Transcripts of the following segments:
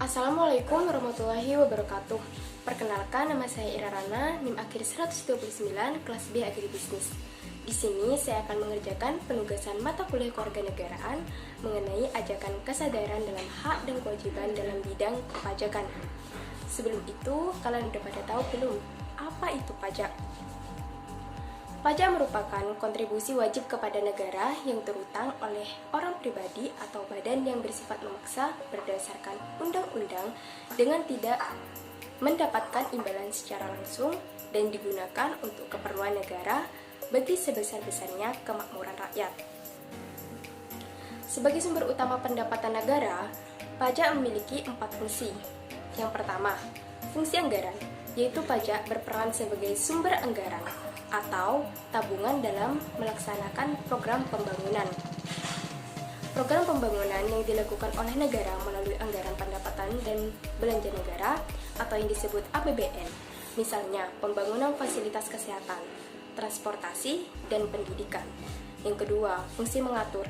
Assalamualaikum warahmatullahi wabarakatuh. Perkenalkan, nama saya Ira Rana, NIM akhir 129, kelas B Agribisnis. Di sini saya akan mengerjakan penugasan mata kuliah kewarganegaraan mengenai ajakan kesadaran dalam hak dan kewajiban dalam bidang perpajakan. Sebelum itu, kalian udah pada tahu belum apa itu pajak? Pajak merupakan kontribusi wajib kepada negara yang terutang oleh orang pribadi atau badan yang bersifat memaksa berdasarkan undang-undang dengan tidak mendapatkan imbalan secara langsung dan digunakan untuk keperluan negara bagi sebesar-besarnya kemakmuran rakyat. Sebagai sumber utama pendapatan negara, pajak memiliki 4 fungsi. Yang pertama, fungsi anggaran, yaitu pajak berperan sebagai sumber anggaran atau tabungan dalam melaksanakan program pembangunan. Program pembangunan yang dilakukan oleh negara melalui anggaran pendapatan dan belanja negara atau yang disebut APBN, misalnya pembangunan fasilitas kesehatan, transportasi, dan pendidikan. Yang kedua, fungsi mengatur,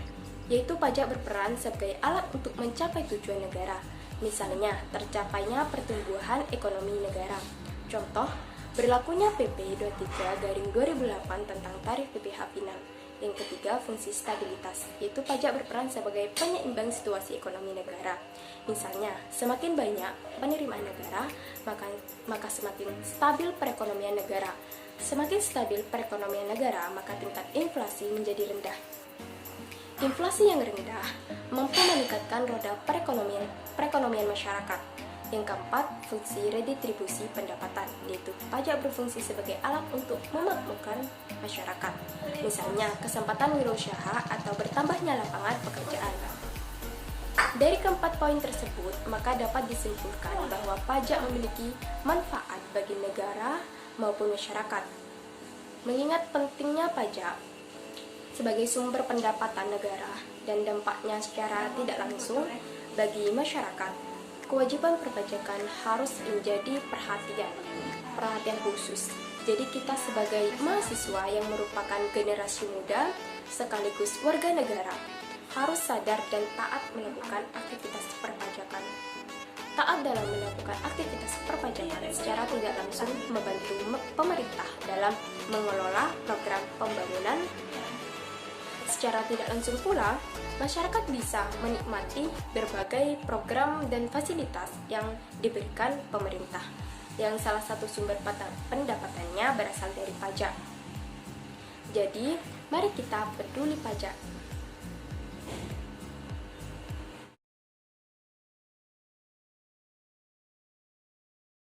yaitu pajak berperan sebagai alat untuk mencapai tujuan negara, misalnya tercapainya pertumbuhan ekonomi negara. Contoh, berlakunya PP 23/2008 tentang tarif PPh final. Yang ketiga, fungsi stabilitas, yaitu pajak berperan sebagai penyeimbang situasi ekonomi negara. Misalnya, semakin banyak penerimaan negara, maka semakin stabil perekonomian negara. Semakin stabil perekonomian negara, maka tingkat inflasi menjadi rendah. Inflasi yang rendah mampu meningkatkan roda perekonomian masyarakat. Yang keempat, fungsi redistribusi pendapatan, yaitu pajak berfungsi sebagai alat untuk memakmurkan masyarakat, misalnya kesempatan wirausaha atau bertambahnya lapangan pekerjaan. Dari keempat poin tersebut, maka dapat disimpulkan bahwa pajak memiliki manfaat bagi negara maupun masyarakat. Mengingat pentingnya pajak sebagai sumber pendapatan negara dan dampaknya secara tidak langsung bagi masyarakat, kewajiban perpajakan harus menjadi perhatian khusus. Jadi kita sebagai mahasiswa yang merupakan generasi muda sekaligus warga negara harus sadar dan taat melakukan aktivitas perpajakan. Taat dalam melakukan aktivitas perpajakan secara tidak langsung membantu pemerintah dalam mengelola program pembangunan. Secara tidak langsung pula, masyarakat bisa menikmati berbagai program dan fasilitas yang diberikan pemerintah, yang salah satu sumber pendapatannya berasal dari pajak. Jadi, mari kita peduli pajak.